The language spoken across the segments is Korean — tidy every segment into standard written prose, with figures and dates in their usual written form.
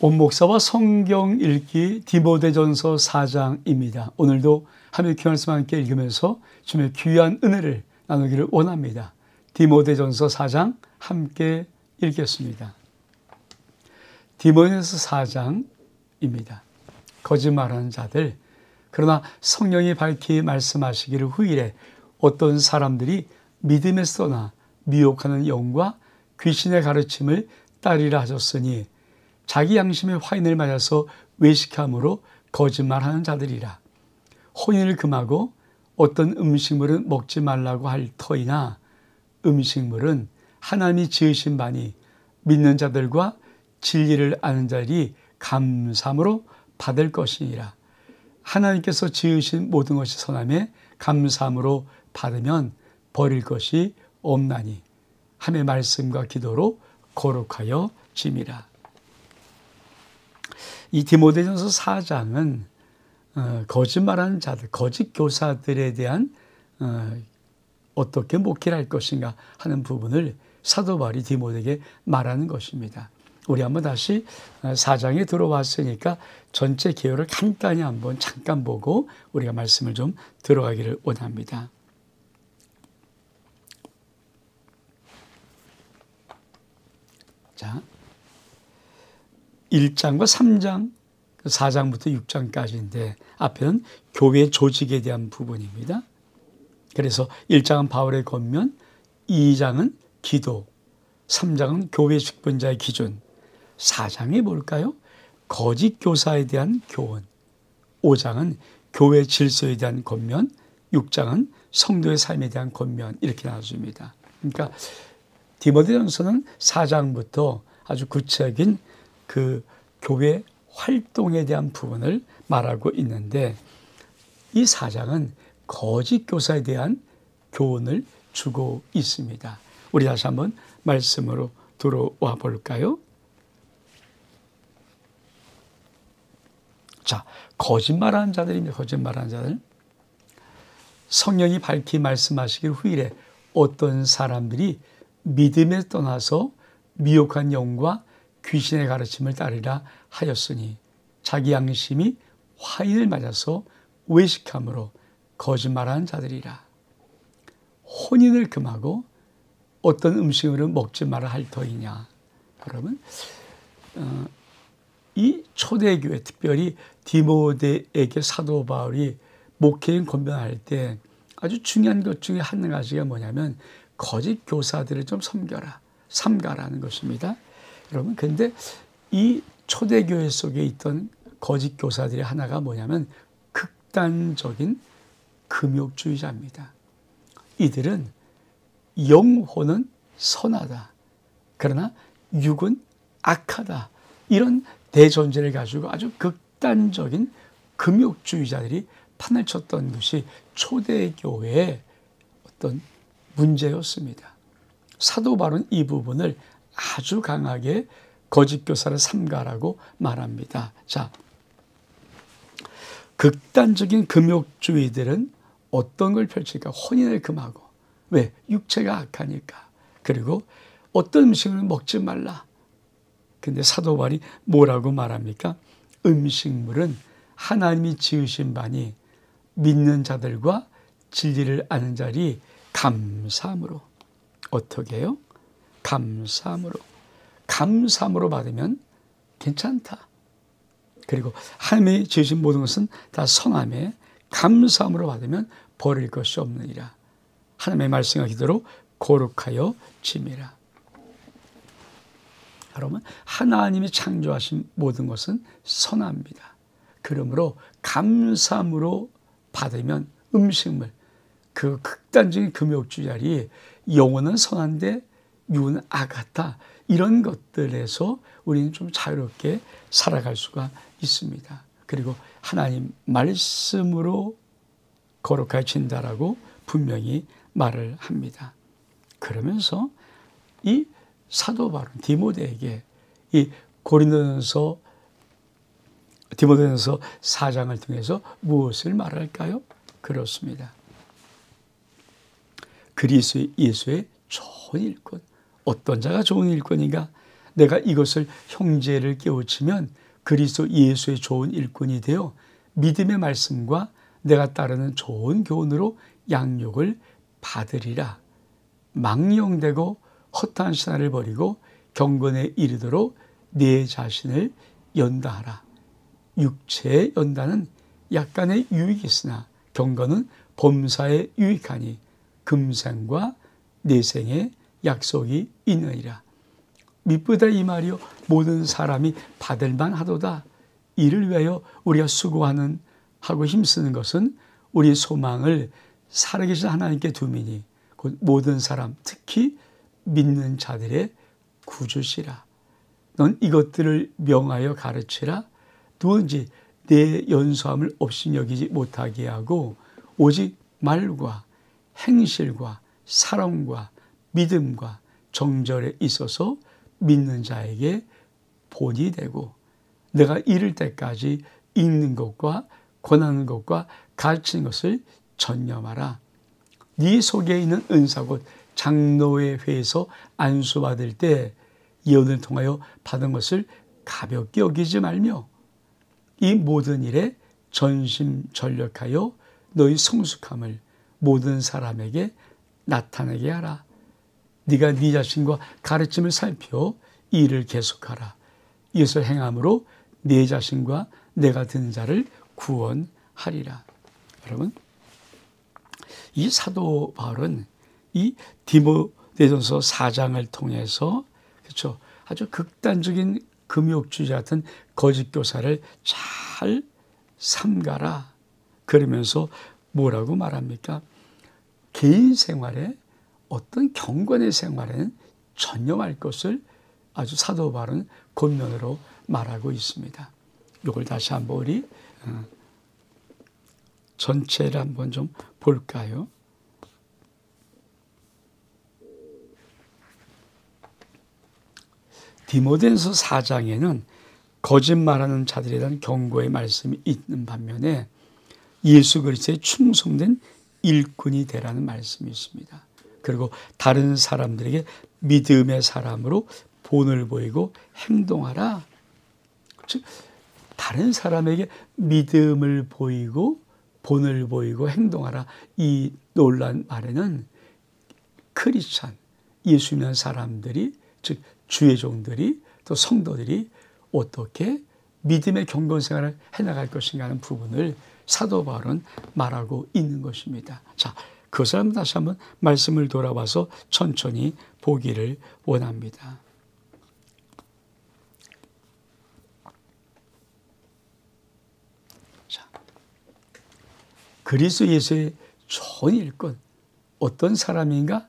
온 목사와 성경 읽기 디모데전서 4장입니다. 오늘도 하나님의 귀한 말씀 함께 읽으면서 주님의 귀한 은혜를 나누기를 원합니다. 디모데전서 4장 함께 읽겠습니다. 디모데전서 4장입니다. 거짓말하는 자들, 그러나 성령이 밝히 말씀하시기를 후일에 어떤 사람들이 믿음에서 떠나 미혹하는 영과 귀신의 가르침을 따르라 하셨으니 자기 양심의 화인을 맞아서 외식함으로 거짓말하는 자들이라. 혼인을 금하고 어떤 음식물은 먹지 말라고 할 터이나 음식물은 하나님이 지으신 바니 믿는 자들과 진리를 아는 자들이 감사함으로 받을 것이니라. 하나님께서 지으신 모든 것이 선함에 감사함으로 받으면 버릴 것이 없나니 하나님의 말씀과 기도로 거룩하여 짐이라. 이 디모데전서 4장은 거짓말하는 자들, 거짓 교사들에 대한 어떻게 목회를 할 것인가 하는 부분을 사도 바울이 디모데에게 말하는 것입니다. 우리 한번 다시 4장에 들어왔으니까 전체 개요를 간단히 한번 잠깐 보고 우리가 말씀을 좀 들어가기를 원합니다. 자, 1장과 3장, 4장부터 6장까지인데 앞에는 교회 조직에 대한 부분입니다. 그래서 1장은 바울의 권면, 2장은 기도, 3장은 교회 직분자의 기준, 4장이 뭘까요? 거짓 교사에 대한 교훈, 5장은 교회 질서에 대한 권면, 6장은 성도의 삶에 대한 권면, 이렇게 나눠집니다. 그러니까 디모데전서는 4장부터 아주 구체적인 그 교회 활동에 대한 부분을 말하고 있는데 이 4장은 거짓 교사에 대한 교훈을 주고 있습니다. 우리 다시 한번 말씀으로 들어와 볼까요? 자, 거짓말하는 자들입니다. 거짓말하는 자들. 성령이 밝히 말씀하시길 후일에 어떤 사람들이 믿음에 떠나서 미혹한 영과 귀신의 가르침을 따르라 하였으니 자기 양심이 화인을 맞아서 외식함으로 거짓말하는 자들이라. 혼인을 금하고 어떤 음식을 먹지 말아 할 터이냐. 그러면 이 초대교회, 특별히 디모데에게 사도 바울이 목회인 권면할 때 아주 중요한 것 중에 한 가지가 뭐냐면 거짓 교사들을 좀 삼가라는 것입니다. 여러분, 근데 이 초대교회 속에 있던 거짓 교사들의 하나가 뭐냐면 극단적인 금욕주의자입니다. 이들은 영혼은 선하다, 그러나 육은 악하다, 이런 대존재를 가지고 아주 극단적인 금욕주의자들이 판을 쳤던 것이 초대교회의 어떤 문제였습니다. 사도 바울은 이 부분을 아주 강하게 거짓 교사를 삼가라고 말합니다. 자, 극단적인 금욕주의들은 어떤 걸 펼칠까? 혼인을 금하고. 왜? 육체가 악하니까. 그리고 어떤 음식을 먹지 말라. 근데 사도 바울이 뭐라고 말합니까? 음식물은 하나님이 지으신 바니 믿는 자들과 진리를 아는 자리 감사함으로. 어떻게 해요? 감사함으로 받으면 괜찮다. 그리고 하나님이 지으신 모든 것은 다 선함에 감사함으로 받으면 버릴 것이 없느니라. 하나님의 말씀과 기도로 거룩하여 짐이라. 여러분, 하나님이 창조하신 모든 것은 선합니다. 그러므로 감사함으로 받으면 음식물, 그 극단적인 금욕주의자리 영혼은 선한데 육은 악하다, 이런 것들에서 우리는 좀 자유롭게 살아갈 수가 있습니다. 그리고 하나님 말씀으로 거룩해진다라고 분명히 말을 합니다. 그러면서 이 사도 바울은 디모데에게 이 디모데전서 4장을 통해서 무엇을 말할까요? 그렇습니다. 그리스도 예수의 좋은 일꾼. 어떤 자가 좋은 일꾼인가? 내가 이것을 형제를 깨우치면 그리스도 예수의 좋은 일꾼이 되어 믿음의 말씀과 내가 따르는 좋은 교훈으로 양육을 받으리라. 망령되고 허탄 신화를 버리고 경건에 이르도록 내 자신을 연다하라. 육체의 연다는 약간의 유익이 있으나 경건은 범사에 유익하니 금생과 내생의 약속이 있느니라. 미쁘다 이 말이요 모든 사람이 받을만 하도다. 이를 위하여 우리가 수고하는 하고 힘쓰는 것은 우리 소망을 살아계신 하나님께 두미니 곧 모든 사람 특히 믿는 자들의 구주시라. 넌 이것들을 명하여 가르치라. 누군지 내 연소함을 없이 여기지 못하게 하고 오직 말과 행실과 사랑과 믿음과 정절에 있어서 믿는 자에게 본이 되고 내가 이를 때까지 읽는 것과 권하는 것과 가르치는 것을 전념하라. 네 속에 있는 은사 곧 장로의 회에서 안수받을 때 예언을 통하여 받은 것을 가볍게 여기지 말며 이 모든 일에 전심전력하여 너희 성숙함을 모든 사람에게 나타내게 하라. 네가 네 자신과 가르침을 살펴 이 일을 계속하라. 이것을 행함으로 네 자신과 내가 듣는 자를 구원하리라. 여러분, 이 사도 바울은 이 디모데전서 4장을 통해서 그렇죠, 아주 극단적인 금욕주의 같은 거짓 교사를 잘 삼가라. 그러면서 뭐라고 말합니까? 개인 생활에 어떤 경건의 생활에는 전념할 것을 아주 사도 바울은 권면으로 말하고 있습니다. 이걸 다시 한번 우리 전체를 한번 좀 볼까요? 디모데전서 4장에는 거짓말하는 자들에 대한 경고의 말씀이 있는 반면에 예수 그리스도의 충성된 일꾼이 되라는 말씀이 있습니다. 그리고 다른 사람들에게 믿음의 사람으로 본을 보이고 행동하라. 즉 다른 사람에게 믿음을 보이고 본을 보이고 행동하라. 이 놀란 말에는 크리스찬, 예수 믿는 사람들이 즉 주의 종들이 또 성도들이 어떻게 믿음의 경건 생활을 해나갈 것인가 하는 부분을 사도 바울은 말하고 있는 것입니다. 자, 그것을 다시 한번 말씀을 돌아봐서 천천히 보기를 원합니다. 자, 그리스도 예수의 좋은 일꾼, 어떤 사람인가?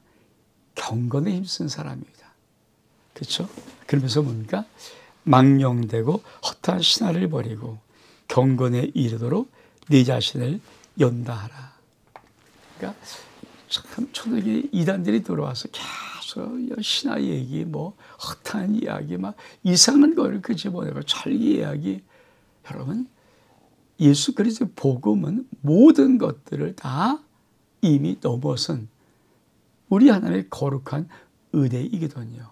경건에 힘쓴 사람입니다. 그렇죠? 그러면서 뭔가 망령되고 허탄 신화를 버리고 경건에 이르도록 네 자신을 연다하라. 그러니까 참 초대교회 이단들이 들어와서 계속 신화 얘기, 뭐 허탄 이야기, 막 이상한 거를 그 집어내고 절기 이야기. 여러분, 예수 그리스도의 복음은 모든 것들을 다 이미 넘어선 우리 하나님의 거룩한 은혜이거든요.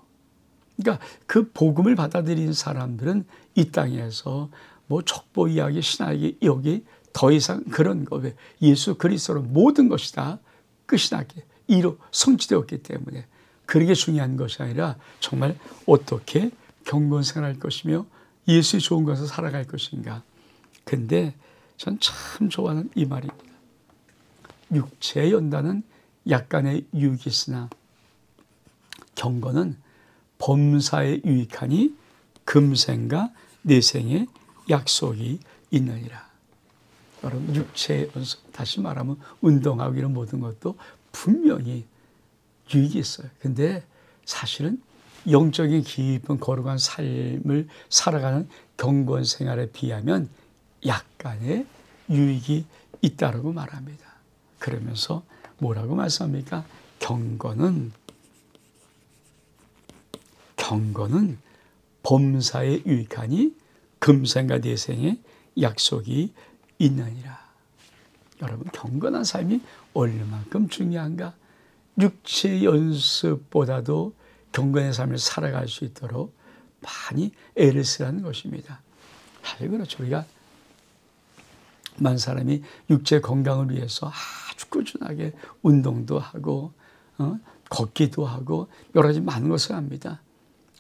그러니까 그 복음을 받아들인 사람들은 이 땅에서 뭐 족보 이야기, 신화 이야기, 여기 더 이상 그런 거, 왜 예수 그리스도로 모든 것이 다 끝이 나게 이로 성취되었기 때문에 그게 중요한 것이 아니라 정말 어떻게 경건 생활할 것이며 예수의 좋은 것을 살아갈 것인가. 근데 전 참 좋아하는 이 말입니다. 육체의 연단은 약간의 유익이 있으나 경건은 범사에 유익하니 금생과 내생의 약속이 있느니라. 여러분, 육체의 연습, 다시 말하면 운동하고 이런 모든 것도 분명히 유익이 있어요. 근데 사실은 영적인 깊은 거룩한 삶을 살아가는 경건 생활에 비하면 약간의 유익이 있다고 말합니다. 그러면서 뭐라고 말씀합니까? 경건은 범사에 유익하니 금생과 내생의 약속이 있느니라. 여러분, 경건한 삶이 얼마만큼 중요한가? 육체 연습보다도 경건의 삶을 살아갈 수 있도록 많이 애를 쓰라는 것입니다. 사실 그렇죠. 우리가 많은 사람이 육체 건강을 위해서 아주 꾸준하게 운동도 하고 걷기도 하고 여러 가지 많은 것을 합니다.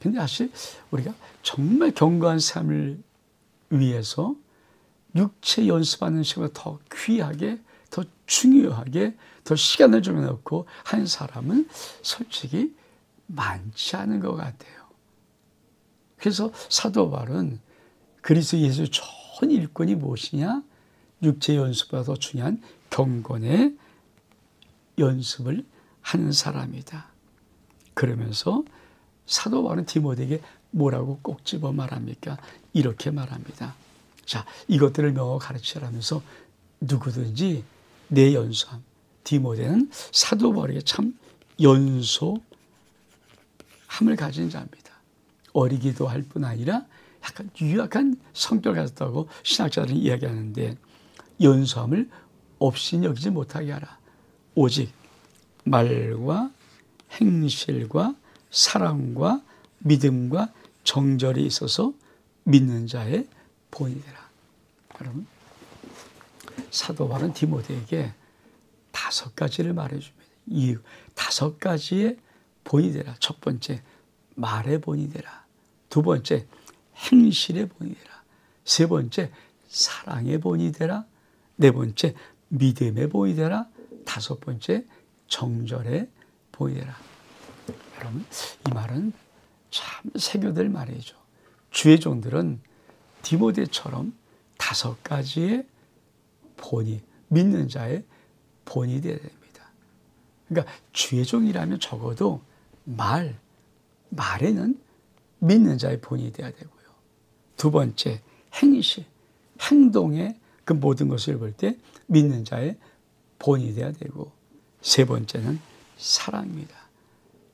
근데 사실 우리가 정말 견고한 삶을 위해서 육체 연습하는 시간을 더 귀하게, 더 중요하게, 더 시간을 정해놓고 한 사람은 솔직히 많지 않은 것 같아요. 그래서 사도 바울은 그리스도 예수 좋은 일꾼이 무엇이냐? 육체 연습보다 더 중요한 경건의 연습을 하는 사람이다. 그러면서 사도 바울은 디모데에게 뭐라고 꼭 집어 말합니까? 이렇게 말합니다. 자, 이것들을 명확히 가르치라면서 누구든지 내 연소함, 디모데는 사도 바울에게 참 연소함을 가진 자입니다. 어리기도 할 뿐 아니라 약간 유약한 성격을 가졌다고 신학자들은 이야기하는데 연소함을 없이 여기지 못하게 하라. 오직 말과 행실과 사랑과 믿음과 정절이 있어서 믿는 자의 본이 되라. 여러분, 사도 바울은 디모데에게 5가지를 말해줍니다. 이 5가지의 본이 되라. 첫 번째, 말의 본이 되라. 두 번째, 행실의 본이 되라. 세 번째, 사랑의 본이 되라. 네 번째, 믿음의 본이 되라. 다섯 번째, 정절의 본이 되라. 여러분, 이 말은 참 새겨들 말이죠. 주의 종들은 디모데처럼 5가지의 본이, 믿는 자의 본이 되어야 됩니다. 그러니까 주의 종이라면 적어도 말에는 믿는 자의 본이 되어야 되고요. 두 번째, 행실, 행동의 그 모든 것을 볼 때 믿는 자의 본이 되어야 되고, 세 번째는 사랑입니다.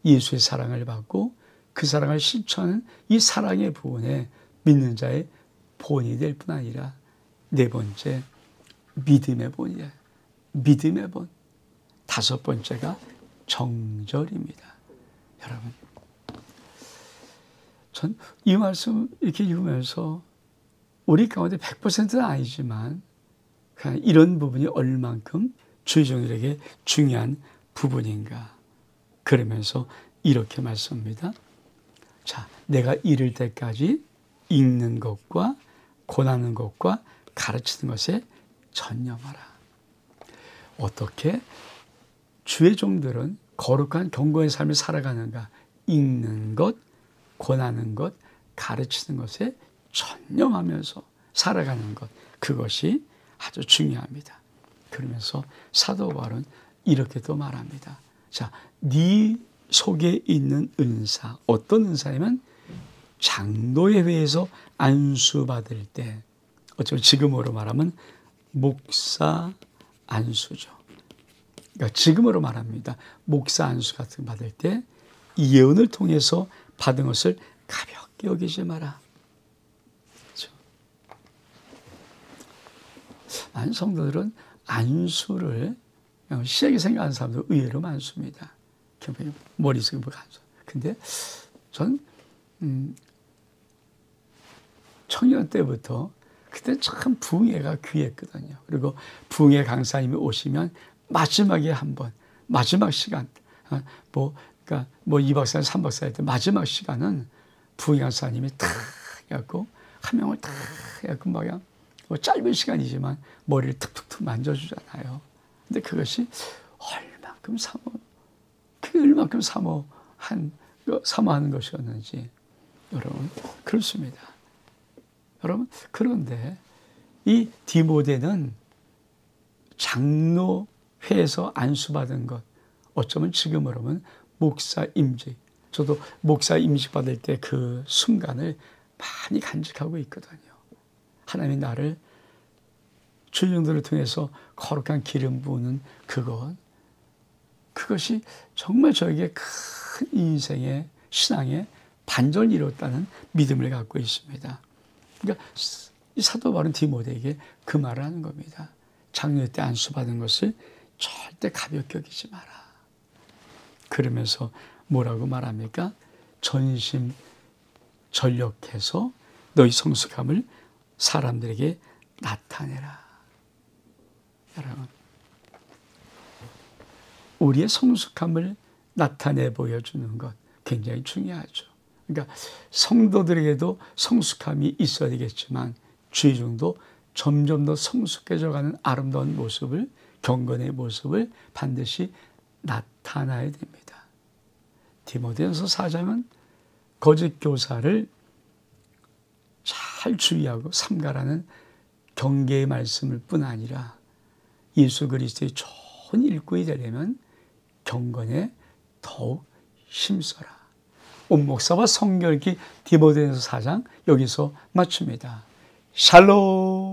예수의 사랑을 받고 그 사랑을 실천하는 이 사랑의 부분에 믿는 자의 본이 될 뿐 아니라, 네 번째, 믿음의 본이에요. 믿음의 본. 다섯 번째가 정절입니다. 여러분, 전 이 말씀 이렇게 읽으면서 우리 가운데 100%는 아니지만 그냥 이런 부분이 얼만큼 주의 종들에게 중요한 부분인가. 그러면서 이렇게 말씀합니다. 자, 내가 이를 때까지 읽는 것과 권하는 것과 가르치는 것에 전념하라. 어떻게 주의 종들은 거룩한 경건의 삶을 살아가는가? 읽는 것, 권하는 것, 가르치는 것에 전념하면서 살아가는 것, 그것이 아주 중요합니다. 그러면서 사도 바울은 이렇게 또 말합니다. 자, 네 속에 있는 은사, 어떤 은사냐면 장로의 회에서 안수받을 때, 어쩌면 지금으로 말하면 목사 안수죠. 그러니까 지금으로 말합니다. 목사 안수 같은 거 받을 때 이 예언을 통해서 받은 것을 가볍게 여기지 마라. 그렇죠? 많은 성도들은 안수를 그냥 시하게 생각하는 사람도 의외로 많습니다. 머릿속에 뭐 안수. 근데 전 청년 때부터 그때 참 부흥회가 귀했거든요. 그리고 부흥회 강사님이 오시면 마지막에 한 번, 마지막 시간, 그러니까 2박 4일, 3박 4일 때 마지막 시간은 부흥회 강사님이 탁 해갖고 한 명을 탁 해갖고 그냥 짧은 시간이지만 머리를 툭툭툭 만져주잖아요. 근데 그것이 얼만큼 사모하는 것이었는지 여러분 그렇습니다. 여러분, 그런데 이 디모데는 장로회에서 안수받은 것, 어쩌면 지금으로 보면 목사 임직, 저도 목사 임직 받을 때 그 순간을 많이 간직하고 있거든요. 하나님이 나를 주종들을 통해서 거룩한 기름 부으는 그것이 정말 저에게 큰 인생의 신앙의 반전을 이뤘다는 믿음을 갖고 있습니다. 그러니까 이 사도 바울은 디모데에게 그 말을 하는 겁니다. 장로 때 안수받은 것을 절대 가볍게 여기지 마라. 그러면서 뭐라고 말합니까? 전력해서 너희 성숙함을 사람들에게 나타내라. 여러분, 우리의 성숙함을 나타내 보여주는 것 굉장히 중요하죠. 그러니까 성도들에게도 성숙함이 있어야 되겠지만 주의 중도 점점 더 성숙해져가는 아름다운 모습을, 경건의 모습을 반드시 나타나야 됩니다. 디모데전서 4장은 거짓 교사를 잘 주의하고 삼가라는 경계의 말씀일 뿐 아니라 예수 그리스도의 좋은 일꾼이 되려면 경건에 더욱 힘써라. 온 목사와 성결기 디모데전서 4장 여기서 마칩니다. 샬롬.